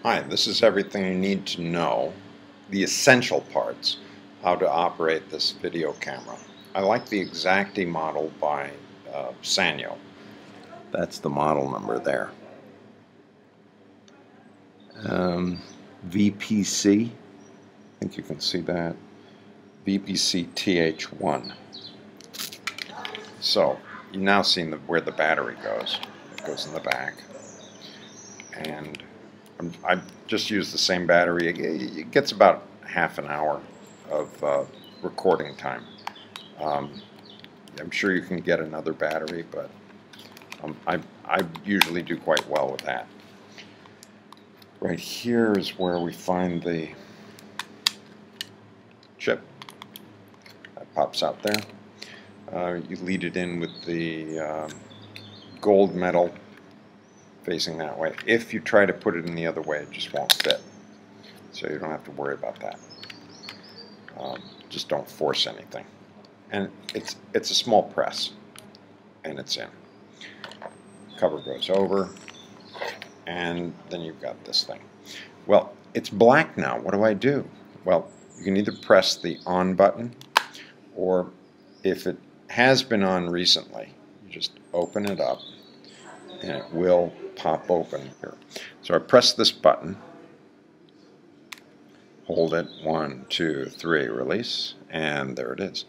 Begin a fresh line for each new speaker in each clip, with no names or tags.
Hi, this is everything you need to know, the essential parts, how to operate this video camera. I like the Exacti model by Sanyo. That's the model number there. VPC, I think you can see that, VPC TH1. So, you've now seen where the battery goes. It goes in the back. And I just use the same battery. It gets about half an hour of recording time. I'm sure you can get another battery, but I usually do quite well with that. Right here is where we find the chip that pops out there. You lead it in with the gold metal facing that way. If you try to put it in the other way, it just won't fit. So you don't have to worry about that. Just don't force anything. And it's a small press, and it's in. Cover goes over, and then you've got this thing. Well, it's black now. What do I do? Well, you can either press the on button, or if it has been on recently, you just open it up, and it will pop open here. So I press this button, hold it, 1, 2, 3, release, and there it is.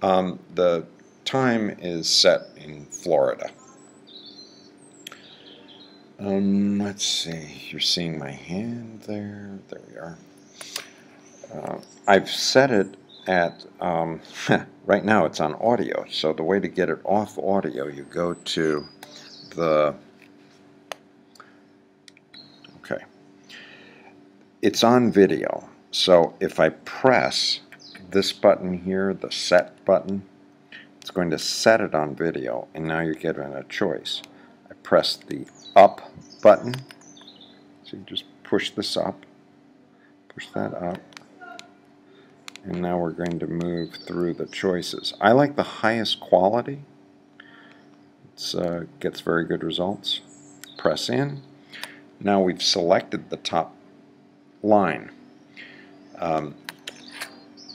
The time is set in Florida. Let's see, you're seeing my hand there. There we are. I've set it at, right now it's on audio, so the way to get it off audio, you go to the, okay, it's on video, so if I press this button here, the set button, it's going to set it on video, and now you're given a choice. I press the up button, so you just push this up, push that up, and now we're going to move through the choices. I like the highest quality. It gets very good results. Press in. Now we've selected the top line.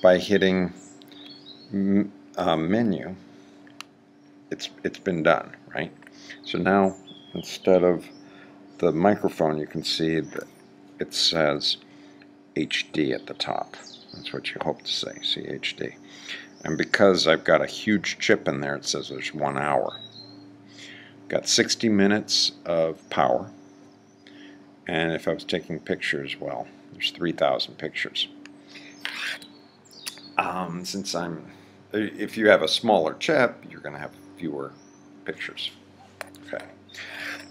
By hitting menu, it's been done, right? So now instead of the microphone, you can see that it says HD at the top. That's what you hope to say, see HD. And because I've got a huge chip in there, it says there's 1 hour. Got 60 minutes of power. And if I was taking pictures, well, there's 3,000 pictures. If you have a smaller chip, you're going to have fewer pictures. Okay,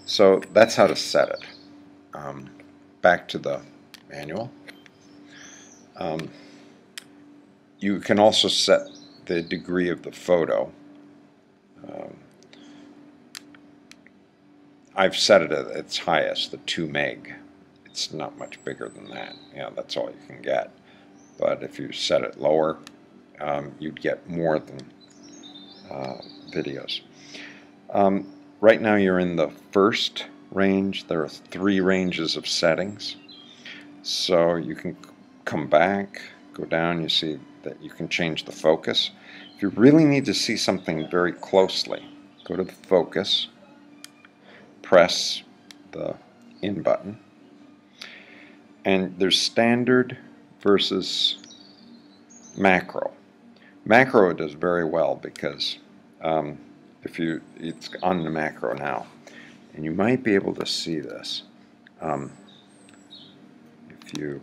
so that's how to set it. Back to the manual. You can also set the degree of the photo. I've set it at its highest, the 2 meg. It's not much bigger than that. Yeah, that's all you can get. But if you set it lower, you'd get more than videos. Right now you're in the first range. There are 3 ranges of settings. So you can come back, go down, you see that you can change the focus. If you really need to see something very closely, go to the focus, press the in button, and there's standard versus macro. Macro does very well because it's on the macro now, and you might be able to see this. If you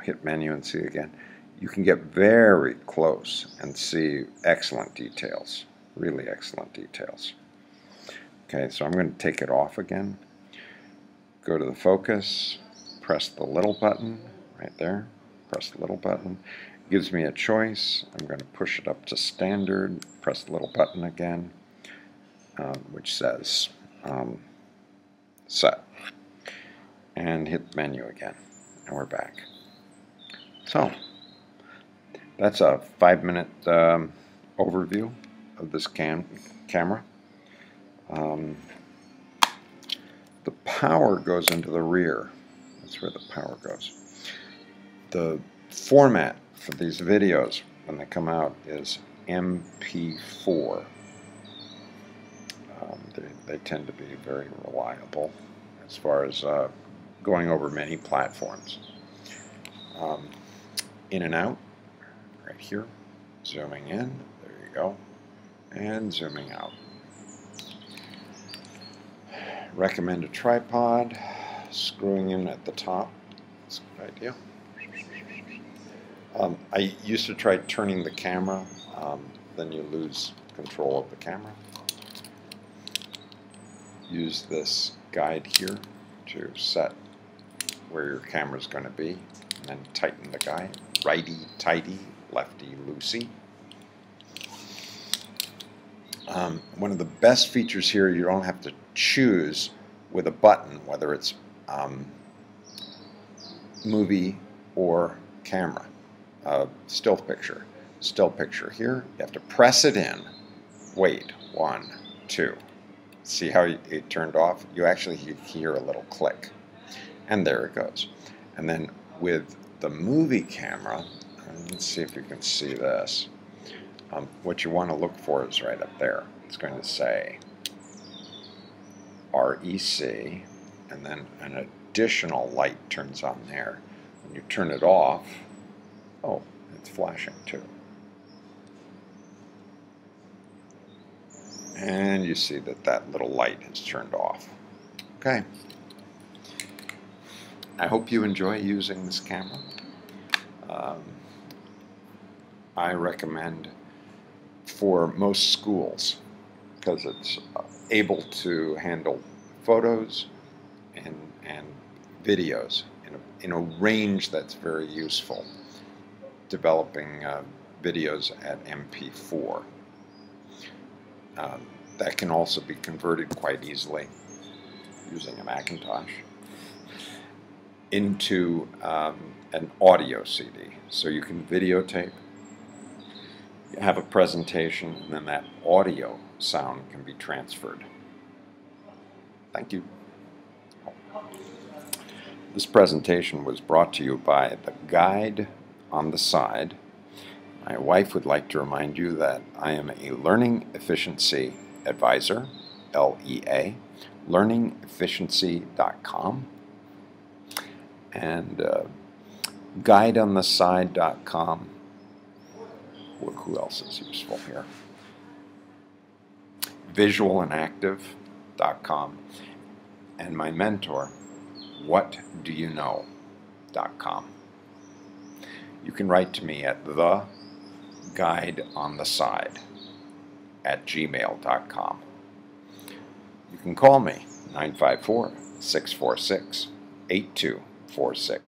hit menu and see again, you can get very close and see excellent details, really excellent details. Okay, so I'm going to take it off again. Go to the focus, press the little button right there, press the little button. It gives me a choice. I'm going to push it up to standard, press the little button again, which says set, and hit menu again, and we're back. So that's a 5-minute overview of this camera. The power goes into the rear. That's where the power goes. The format for these videos when they come out is MP4. They tend to be very reliable as far as going over many platforms. In and out, right here, zooming in, there you go, and zooming out. Recommend a tripod, screwing in at the top, that's a good idea. I used to try turning the camera, then you lose control of the camera. Use this guide here to set where your camera is going to be, and then tighten the guide. Righty tighty, lefty loosey. One of the best features here, you don't have to choose with a button whether it's movie or camera. Still picture. Still picture here. You have to press it in. Wait. 1, 2. See how it turned off? You actually hear a little click. And there it goes. And then with the movie camera, let's see if you can see this. What you want to look for is right up there. It's going to say REC, and then an additional light turns on there. When you turn it off, oh, it's flashing too. And you see that that little light has turned off. Okay. I hope you enjoy using this camera. I recommend for most schools because it's able to handle photos and videos in a range that's very useful, developing videos at MP4. That can also be converted quite easily using a Macintosh into an audio CD. So you can videotape, have a presentation, and then that audio sound can be transferred. Thank you. This presentation was brought to you by the guide on the side. My wife would like to remind you that I am a Learning Efficiency Advisor, LEA, learningefficiency.com, and guideontheside.com. Who else is useful here? Visualandactive.com, and my mentor, whatdoyouknow.com. You can write to me at theguideontheside@gmail.com. You can call me 954-646-8246.